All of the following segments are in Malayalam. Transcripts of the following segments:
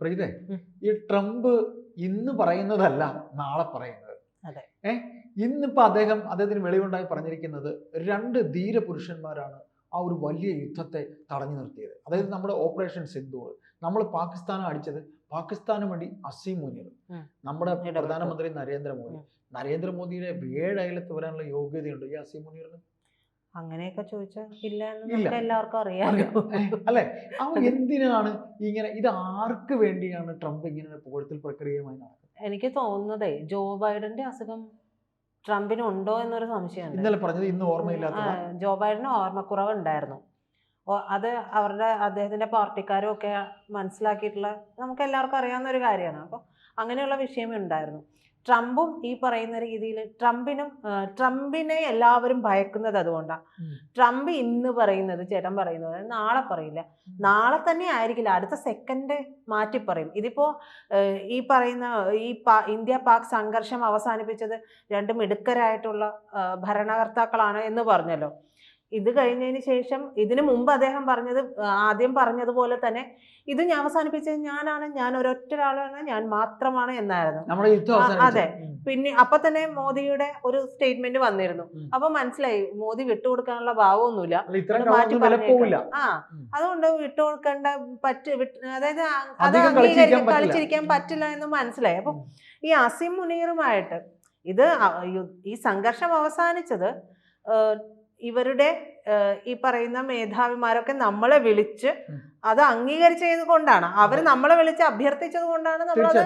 പ്രീതേ, ഈ ട്രംപ് ഇന്ന് പറയുന്നതല്ല നാളെ പറയുന്നത്. ഇന്നിപ്പോ അദ്ദേഹത്തിന് വെളിവുണ്ടായി പറഞ്ഞിരിക്കുന്നത് 2 ധീര പുരുഷന്മാരാണ് ആ ഒരു വലിയ യുദ്ധത്തെ തടഞ്ഞു നിർത്തിയത്. അതായത് നമ്മുടെ ഓപ്പറേഷൻ സിന്ദൂർ, നമ്മൾ പാകിസ്ഥാനെ അടിച്ചത് പാകിസ്ഥാന് വേണ്ടി അസീം മുനീർ, നമ്മുടെ പ്രധാനമന്ത്രി നരേന്ദ്രമോദിയുടെ 7 അയലത്ത് വരാനുള്ള യോഗ്യതയുണ്ട് ഈ അസീം മുനീറിന്? അങ്ങനെയൊക്കെ ചോദിച്ചാൽ ഇല്ല, എല്ലാവർക്കും അറിയാം അല്ലെ? അവൻ എന്തിനാണ് ഇങ്ങനെ, ഇത് ആർക്ക് വേണ്ടിയാണ് ട്രംപ് ഇങ്ങനെ പുകഴ്ത്തൽ പ്രക്രിയയുമായി നടക്കുന്നത്? എനിക്ക് തോന്നുന്നതേ ജോ ബൈഡന്റെ അസുഖം ട്രംപിന് ഉണ്ടോ എന്നൊരു സംശയമുണ്ട്. ഇന്നലെ പറഞ്ഞത് ഇന്ന് ഓർമ്മയില്ലാത്ത ജോ ബൈഡന് ഓർമ്മക്കുറവ് ഉണ്ടായിരുന്നു. അത് അദ്ദേഹത്തിന്റെ പാർട്ടിക്കാരും ഒക്കെ മനസ്സിലാക്കിയിട്ടുള്ള നമുക്ക് എല്ലാവർക്കും അറിയാവുന്ന ഒരു കാര്യമാണ്. അപ്പോൾ അങ്ങനെയുള്ള വിഷയമേ ഉണ്ടായിരുന്നു. ട്രംപും ഈ പറയുന്ന രീതിയിൽ ട്രംപിനെ എല്ലാവരും ഭയക്കുന്നത് അതുകൊണ്ടാണ്. ട്രംപ് ഇന്ന് പറയുന്നത്, ചേട്ടൻ പറയുന്നത് നാളെ പറയില്ല, നാളെ തന്നെ ആയിരിക്കില്ല, അടുത്ത സെക്കൻഡ് മാറ്റി പറയും. ഇതിപ്പോ ഈ പറയുന്ന ഇന്ത്യ പാക് സംഘർഷം അവസാനിപ്പിച്ചത് 2 മിടുക്കരായിട്ടുള്ള ഭരണകർത്താക്കളാണ് എന്ന് പറഞ്ഞല്ലോ. ഇത് കഴിഞ്ഞതിന് ശേഷം ഇതിനു മുമ്പ് അദ്ദേഹം ആദ്യം പറഞ്ഞതുപോലെ തന്നെ ഇത് ഞാൻ അവസാനിപ്പിച്ചത് ഞാനാണ്, ഞാൻ ഒരൊറ്റൊരാളാണ്, ഞാൻ മാത്രമാണ് എന്നായിരുന്നു. അതെ. പിന്നെ അപ്പൊ തന്നെ മോദിയുടെ ഒരു സ്റ്റേറ്റ്മെന്റ് വന്നിരുന്നു. അപ്പൊ മനസ്സിലായി മോദി വിട്ടുകൊടുക്കാനുള്ള ഭാവമൊന്നുമില്ല, അതുകൊണ്ട് വിട്ടുകൊടുക്കേണ്ട അതായത് അത് കളിച്ചിരിക്കാൻ പറ്റില്ല എന്ന് മനസ്സിലായി. അപ്പൊ ഈ അസീം മുനീറുമായിട്ട് ഈ സംഘർഷം അവസാനിച്ചത് ഇവരുടെ ഈ പറയുന്ന മേധാവിമാരൊക്കെ നമ്മളെ വിളിച്ച് അത് അംഗീകരിച്ചത് കൊണ്ടാണ്, അവർ നമ്മളെ വിളിച്ച് അഭ്യർത്ഥിച്ചത് കൊണ്ടാണ് നമ്മളത്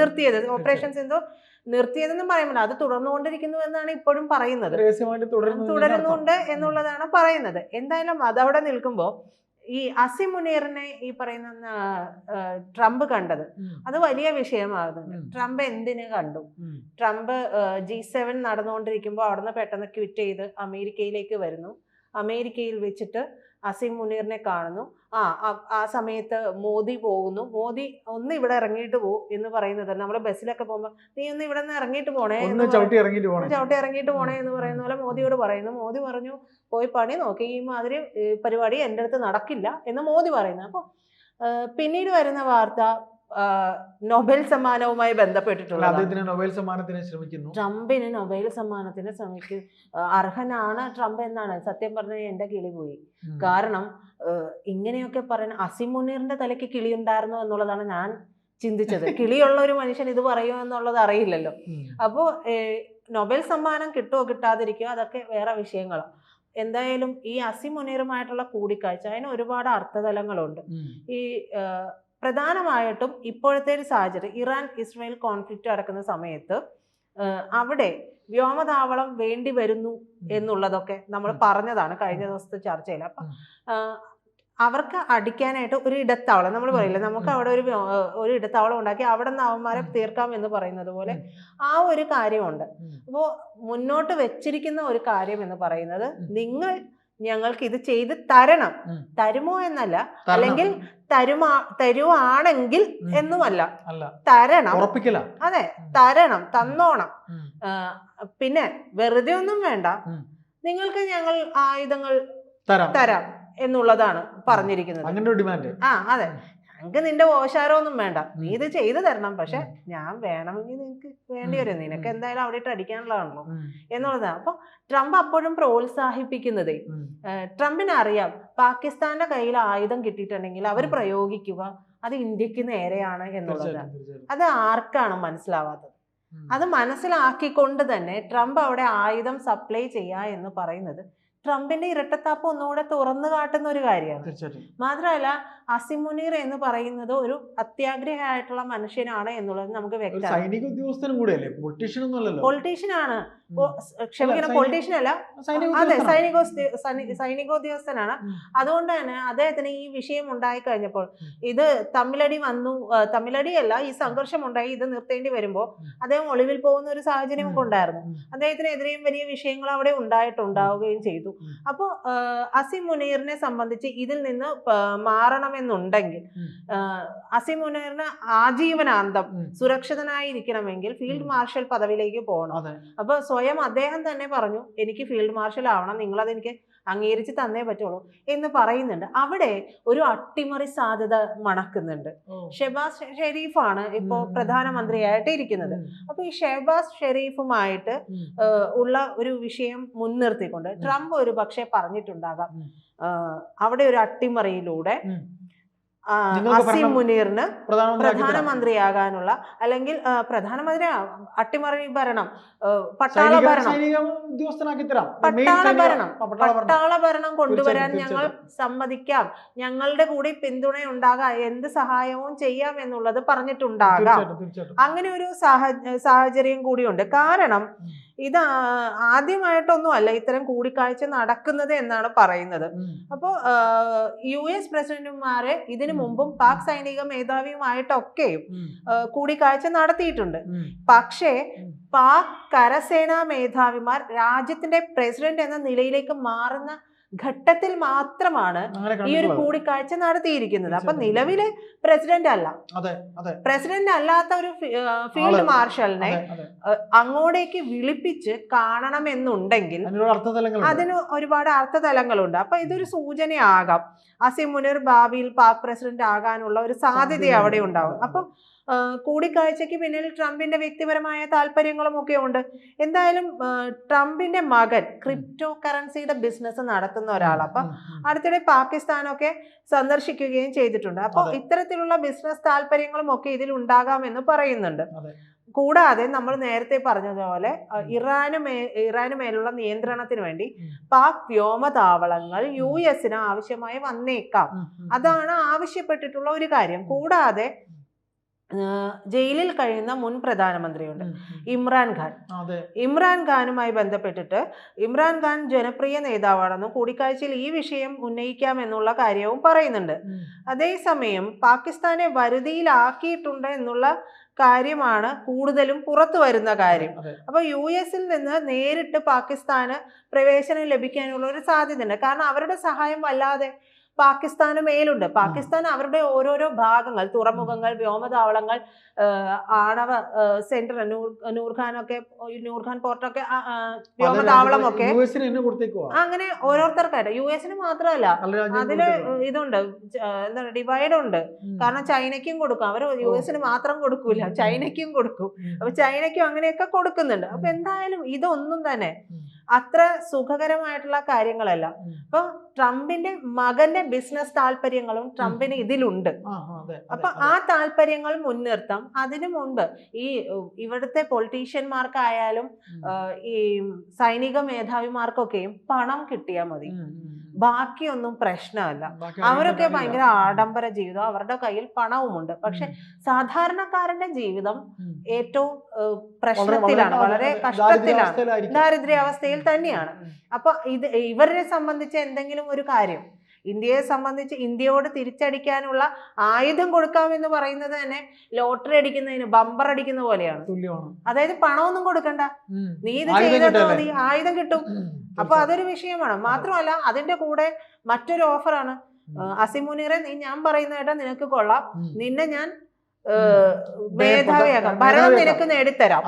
നിർത്തിയത്. ഓപ്പറേഷൻ സിന്ദൂർ നിർത്തിയതെന്നും പറയുമ്പോൾ അത് തുടർന്നുകൊണ്ടിരിക്കുന്നു എന്നാണ് ഇപ്പോഴും പറയുന്നത്, തുടരുന്നുണ്ട് എന്നുള്ളതാണ് പറയുന്നത്. എന്തായാലും അതവിടെ നിൽക്കുമ്പോൾ ഈ അസീം മുനീറിനെ ഈ പറയുന്ന ട്രംപ് കണ്ടത് അത് വലിയ വിഷയമാകുന്നുണ്ട്. ട്രംപ് എന്തിനു കണ്ടു? ട്രംപ് G7 നടന്നുകൊണ്ടിരിക്കുമ്പോൾ അവിടുന്ന് പെട്ടെന്ന് ക്വിറ്റ് ചെയ്ത് അമേരിക്കയിലേക്ക് വരുന്നു. അമേരിക്കയിൽ വെച്ചിട്ട് അസീം മുനീറിനെ കാണുന്നു. ആ സമയത്ത് മോദി പോകുന്നു. മോദി ഒന്ന് ഇവിടെ ഇറങ്ങിയിട്ട് പോകും എന്ന് പറയുന്നത്, നമ്മൾ ബസ്സിലൊക്കെ പോകുമ്പോൾ നീ ഒന്ന് ഇവിടെ നിന്ന് ഇറങ്ങിയിട്ട് പോണേ, ചവിട്ടി ഇറങ്ങിയിട്ട് പോണേ എന്ന് പറയുന്ന പോലെ മോദിയോട് പറയുന്നു. മോദി പറഞ്ഞു പോയി പണി നോക്കി, ഈ മാതിരി പരിപാടി എൻ്റെ അടുത്ത് നടക്കില്ല എന്ന് മോദി പറയുന്നു. അപ്പോൾ പിന്നീട് വരുന്ന വാർത്ത നൊബേൽ സമ്മാനവുമായി ബന്ധപ്പെട്ടിട്ടുള്ള ട്രംപിന് നൊബേൽ സമ്മാനത്തിന് അർഹനാണ് ട്രംപ് എന്നാണ്. സത്യം പറഞ്ഞാൽ എൻ്റെ കിളി പോയി. കാരണം ഇങ്ങനെയൊക്കെ പറയുന്ന അസീം മുനീറിന്റെ തലയ്ക്ക് കിളി ഉണ്ടായിരുന്നു എന്നുള്ളതാണ് ഞാൻ ചിന്തിച്ചത്. കിളിയുള്ള ഒരു മനുഷ്യൻ ഇത് പറയുമോ എന്നുള്ളത് അറിയില്ലല്ലോ. അപ്പോൾ നൊബേൽ സമ്മാനം കിട്ടുമോ കിട്ടാതിരിക്കുമോ അതൊക്കെ വേറെ വിഷയങ്ങളാണ്. എന്തായാലും ഈ അസീം മുനീറുമായിട്ടുള്ള കൂടിക്കാഴ്ച അതിന് ഒരുപാട് അർത്ഥതലങ്ങളുണ്ട്. ഈ പ്രധാനമായിട്ടും ഇപ്പോഴത്തെ ഒരു സാഹചര്യം, ഇറാൻ ഇസ്രായേൽ കോൺഫ്ലിക്റ്റ് നടക്കുന്ന സമയത്ത് അവിടെ വ്യോമതാവളം വേണ്ടി വരുന്നു എന്നുള്ളതൊക്കെ നമ്മൾ പറഞ്ഞതാണ് കഴിഞ്ഞ ദിവസത്തെ ചർച്ചയിൽ. അപ്പം അവർക്ക് അടിക്കാനായിട്ട് ഒരു ഇടത്താവളം, നമ്മൾ പറയില്ല നമുക്ക് അവിടെ ഒരു ഇടത്താവളം ഉണ്ടാക്കി അവിടെ നിന്ന് അവന്മാരെ തീർക്കാം എന്ന് പറയുന്നത് പോലെ ആ ഒരു കാര്യമുണ്ട്. അപ്പോൾ മുന്നോട്ട് വെച്ചിരിക്കുന്ന ഒരു കാര്യം എന്ന് പറയുന്നത്, നിങ്ങൾ ഞങ്ങൾക്ക് ഇത് ചെയ്ത് തരണം, തരുമോ എന്നല്ല, അല്ലെങ്കിൽ തരുവാണെങ്കിൽ എന്നുമല്ല, തരണം. അതെ, തരണം, തന്നോണം. പിന്നെ വെറുതെ ഒന്നും വേണ്ട, നിങ്ങൾക്ക് ഞങ്ങൾ ആയുധങ്ങൾ തരാം എന്നുള്ളതാണ് പറഞ്ഞിരിക്കുന്നത്. അതെ, ഞങ്ങൾക്ക് നിന്റെ ഓശാരമൊന്നും വേണ്ട, നീ ഇത് ചെയ്തു തരണം, പക്ഷെ ഞാൻ വേണമെങ്കിൽ നിനക്ക് വേണ്ടി വരും, നിനക്ക് എന്തായാലും അവിടെ ഇട്ട് അടിക്കാനുള്ളതാണല്ലോ എന്നുള്ളതാണ്. അപ്പൊ ട്രംപ് അപ്പോഴും പ്രോത്സാഹിപ്പിക്കുന്നതേ, ട്രംപിന് അറിയാം പാകിസ്ഥാന്റെ കയ്യിൽ ആയുധം കിട്ടിയിട്ടുണ്ടെങ്കിൽ അവർ പ്രയോഗിക്കുക അത് ഇന്ത്യക്ക് നേരെയാണ് എന്നുള്ളതാണ്. അത് ആർക്കാണ് മനസ്സിലാവാത്തത്? അത് മനസ്സിലാക്കിക്കൊണ്ട് തന്നെ ട്രംപ് അവിടെ ആയുധം സപ്ലൈ ചെയ്യുക എന്ന് പറയുന്നത് ട്രംപിന്റെ ഇരട്ടത്താപ്പ് ഒന്നുകൂടെ തുറന്നു കാട്ടുന്ന ഒരു കാര്യമാണ്. മാത്രമല്ല അസീം മുനീർ എന്ന് പറയുന്നത് ഒരു അത്യാഗ്രഹിയായിട്ടുള്ള മനുഷ്യനാണ് എന്നുള്ളത് നമുക്ക് വ്യക്തമാണ്. പൊളിറ്റീഷ്യനാണ്, ക്ഷമിക്കണം, പൊളിറ്റീഷ്യൻ അല്ല, അതെ, സൈനികോദ്യോഗസ്ഥനാണ്. അതുകൊണ്ട് തന്നെ അദ്ദേഹത്തിന് ഈ വിഷയം ഉണ്ടായി കഴിഞ്ഞപ്പോൾ ഇത് തമ്മിലടിയല്ല, ഈ സംഘർഷം ഉണ്ടായി, ഇത് നിർത്തേണ്ടി വരുമ്പോൾ അദ്ദേഹം ഒളിവിൽ പോകുന്ന ഒരു സാഹചര്യം ഒക്കെ ഉണ്ടായിരുന്നു. അദ്ദേഹത്തിനെതിരെയും വലിയ വിഷയങ്ങൾ അവിടെ ഉണ്ടാവുകയും ചെയ്തു. അപ്പോൾ അസീം മുനീറിനെ സംബന്ധിച്ച് ഇതിൽ നിന്ന് മാറണമെന്നുണ്ടെങ്കിൽ അസീം മുനീറിന് ആജീവനാന്തം സുരക്ഷിതനായിരിക്കണമെങ്കിൽ ഫീൽഡ് മാർഷൽ പദവിയിലേക്ക് പോകണം. അപ്പൊ സ്വയം അദ്ദേഹം തന്നെ പറഞ്ഞു, എനിക്ക് ഫീൽഡ് മാർഷൽ ആവണം, നിങ്ങളതെനിക്ക് അംഗീകരിച്ച് തന്നേ പറ്റുള്ളൂ എന്ന് പറയുന്നുണ്ട്. അവിടെ ഒരു അട്ടിമറി സാധ്യത മണക്കുന്നുണ്ട്. ഷെഹബാസ് ഷെരീഫാണ് ഇപ്പോ പ്രധാനമന്ത്രിയായിട്ട് ഇരിക്കുന്നത്. അപ്പൊ ഈ ഷെഹബാസ് ഷെരീഫുമായിട്ട് ഉള്ള ഒരു വിഷയം മുൻനിർത്തിക്കൊണ്ട് ട്രംപ് ഒരു പക്ഷേ പറഞ്ഞിട്ടുണ്ടാകാം അവിടെ ഒരു അട്ടിമറിയിലൂടെ അസീം മുനീറിന് പ്രധാനമന്ത്രിയാകാനുള്ള, അല്ലെങ്കിൽ പ്രധാനമന്ത്രി അട്ടിമറി ഭരണം, പട്ടാള ഭരണം കൊണ്ടുവരാൻ ഞങ്ങൾ സമ്മതിക്കാം, ഞങ്ങളുടെ കൂടി പിന്തുണയുണ്ടാകാം, എന്ത് സഹായവും ചെയ്യാം എന്നുള്ളത് പറഞ്ഞിട്ടുണ്ടാകാം. അങ്ങനെ ഒരു സാഹചര്യം കൂടിയുണ്ട്. കാരണം ഇത് ആദ്യമായിട്ടൊന്നും അല്ല ഇത്തരം കൂടിക്കാഴ്ച നടക്കുന്നത് എന്നാണ് പറയുന്നത്. അപ്പോ US പ്രസിഡന്റുമാരെ ഇതിനു മുമ്പും പാക് സൈനിക മേധാവിയുമായിട്ടൊക്കെയും കൂടിക്കാഴ്ച നടത്തിയിട്ടുണ്ട്. പക്ഷേ പാക് കരസേനാ മേധാവിമാർ രാജ്യത്തിന്റെ പ്രസിഡന്റ് എന്ന നിലയിലേക്ക് മാറുന്ന ഘട്ടത്തിൽ മാത്രമാണ് ഈ ഒരു കൂടിക്കാഴ്ച നടത്തിയിരിക്കുന്നത്. അപ്പൊ നിലവിലെ പ്രസിഡന്റ് അല്ല, പ്രസിഡന്റ് അല്ലാത്ത ഒരു ഫീൽഡ് മാർഷലിനെ അങ്ങോട്ടേക്ക് വിളിപ്പിച്ച് കാണണമെന്നുണ്ടെങ്കിൽ അതിന് ഒരുപാട് അർത്ഥതലങ്ങളുണ്ട്. അപ്പൊ ഇതൊരു സൂചനയാകാം അസീം മുനീർ ഭാവിയിൽ പാക് പ്രസിഡന്റ് ആകാനുള്ള ഒരു സാധ്യത അവിടെ ഉണ്ടാവും. അപ്പൊ കൂടിക്കാഴ്ചയ്ക്ക് പിന്നിൽ ട്രംപിന്റെ വ്യക്തിപരമായ താല്പര്യങ്ങളും ഒക്കെ ഉണ്ട്. എന്തായാലും ട്രംപിന്റെ മകൻ ക്രിപ്റ്റോ കറൻസിയുടെ ബിസിനസ് നടത്തുന്ന ഒരാളാണ്. അപ്പൊ അടുത്തിടെ പാകിസ്ഥാനൊക്കെ സന്ദർശിക്കുകയും ചെയ്തിട്ടുണ്ട്. അപ്പൊ ഇത്തരത്തിലുള്ള ബിസിനസ് താല്പര്യങ്ങളും ഒക്കെ ഇതിൽ ഉണ്ടാകാമെന്ന് പറയുന്നുണ്ട്. കൂടാതെ നമ്മൾ നേരത്തെ പറഞ്ഞതുപോലെ ഇറാന് മേലുള്ള നിയന്ത്രണത്തിന് വേണ്ടി പാക് വ്യോമതാവളങ്ങൾ US ആവശ്യമായി വന്നേക്കാം. അതാണ് ആവശ്യപ്പെട്ടിട്ടുള്ള ഒരു കാര്യം. കൂടാതെ ജയിലിൽ കഴിയുന്ന മുൻ പ്രധാനമന്ത്രിയുണ്ട് ഇമ്രാൻഖാനുമായി ബന്ധപ്പെട്ടിട്ട് ഇമ്രാൻഖാൻ ജനപ്രിയ നേതാവാണെന്നും കൂടിക്കാഴ്ചയിൽ ഈ വിഷയം ഉന്നയിക്കാമെന്നുള്ള കാര്യവും പറയുന്നുണ്ട്. അതേസമയം പാകിസ്ഥാനെ വരുതിയിലാക്കിയിട്ടുണ്ട് എന്നുള്ള കാര്യമാണ് കൂടുതലും പുറത്തു വരുന്ന കാര്യം. അപ്പൊ US നിന്ന് നേരിട്ട് പാകിസ്ഥാന് പ്രവേശനം ലഭിക്കാനുള്ള ഒരു സാധ്യതയുണ്ട്. കാരണം അവരുടെ സഹായം വല്ലാതെ പാകിസ്ഥാന് മേലുണ്ട്. പാകിസ്ഥാൻ അവരുടെ ഓരോരോ ഭാഗങ്ങൾ, തുറമുഖങ്ങൾ, വ്യോമതാവളങ്ങൾ, ആണവ സെന്റർ, നൂർഖാൻ പോർട്ടൊക്കെ, വ്യോമതാവളമൊക്കെ അങ്ങനെ ഓരോരുത്തർക്കായിട്ട്. US മാത്രമല്ല, അതില് ഇതുണ്ട്, എന്താണ്, ഡിവൈഡ് ഉണ്ട്. കാരണം ചൈനയ്ക്കും കൊടുക്കും, അവർ US മാത്രം കൊടുക്കൂല, ചൈനയ്ക്കും കൊടുക്കും. അപ്പൊ ചൈനയ്ക്കും അങ്ങനെയൊക്കെ കൊടുക്കുന്നുണ്ട്. അപ്പൊ എന്തായാലും ഇതൊന്നും തന്നെ അത്ര സുഖകരമായിട്ടുള്ള കാര്യങ്ങളല്ല. അപ്പൊ ട്രംപിന്റെ മകന്റെ ബിസിനസ് താല്പര്യങ്ങളും ട്രംപിന് ഇതിലുണ്ട്. അപ്പൊ ആ താല്പര്യങ്ങൾ മുൻനിർത്താം. അതിനു മുൻപ് ഈ ഇവിടുത്തെ പൊളിറ്റീഷ്യന്മാർക്കായാലും ഈ സൈനിക മേധാവിമാർക്കൊക്കെയും പണം കിട്ടിയാൽ മതി, ബാക്കിയൊന്നും പ്രശ്നമല്ല. അവരൊക്കെ ഭയങ്കര ആഡംബര ജീവിതം, അവരുടെ കയ്യിൽ പണവുമുണ്ട്. പക്ഷെ സാധാരണക്കാരന്റെ ജീവിതം ഏറ്റവും പ്രശ്നത്തിലാണ്, വളരെ കഷ്ടത്തിലാണ്, ദാരിദ്ര്യാവസ്ഥയിൽ തന്നെയാണ്. അപ്പൊ ഇവരെ സംബന്ധിച്ച് എന്തെങ്കിലും ഒരു കാര്യം, ഇന്ത്യയെ സംബന്ധിച്ച് ഇന്ത്യയോട് തിരിച്ചടിക്കാനുള്ള ആയുധം കൊടുക്കാമെന്ന് പറയുന്നത് തന്നെ ലോട്ടറി അടിക്കുന്നതിന്, ബമ്പർ അടിക്കുന്ന പോലെയാണ്. അതായത് പണമൊന്നും കൊടുക്കണ്ട, നീ ഇത് ചെയ്താൽ മതി, ആയുധം കിട്ടും. അപ്പൊ അതൊരു വിഷയമാണ്. മാത്രമല്ല അതിന്റെ കൂടെ മറ്റൊരു ഓഫറാണ്, അസീം മുനീറെ, നീ ഞാൻ പറയുന്ന കേട്ടാ നിനക്ക് കൊള്ളാം, നിന്നെ ഞാൻ മേധാവിയാക്കാം, ഭരണം നിനക്ക് നേടിത്തരാം.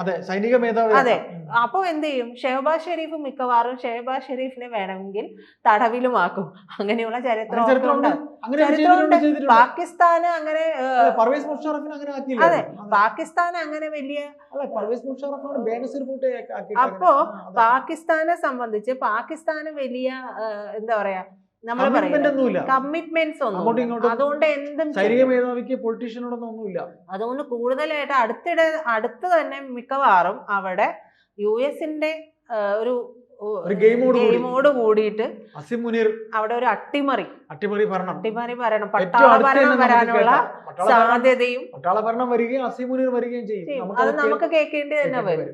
അതെ. അപ്പൊ എന്ത് ചെയ്യും? ഷെഹബാസ് ഷെരീഫ് മിക്കവാറും ഷെഹബാസ് ഷെരീഫിനെ വേണമെങ്കിൽ തടവിലുമാക്കും. അങ്ങനെയുള്ള ചരിത്രമുണ്ട്. പാകിസ്ഥാന് അങ്ങനെ, അതെ, പാകിസ്ഥാൻ അങ്ങനെ വലിയ, അപ്പോ പാകിസ്ഥാനെ സംബന്ധിച്ച് പാകിസ്ഥാന് വലിയ എന്താ പറയാ, നമ്മൾ കമ്മിറ്റ്മെന്റ്സ് ഒന്നും, അതുകൊണ്ട് എന്തും അതുകൊണ്ട് കൂടുതലായിട്ട് അടുത്ത് തന്നെ മിക്കവാറും അവിടെ US-ന്റെ ഒരു ഗെയിമോട് കൂടിയിട്ട് അസീം മുനീർ അവിടെ ഒരു അട്ടിമറി ഭരണം, പട്ടാള ഭരണം വരാനുള്ള സാധ്യതയും പട്ടാള ഭരണം വരികയും അസീം മുനീർ വരികയും ചെയ്യും. അത് നമുക്ക് കേൾക്കേണ്ടി തന്നെ വരും.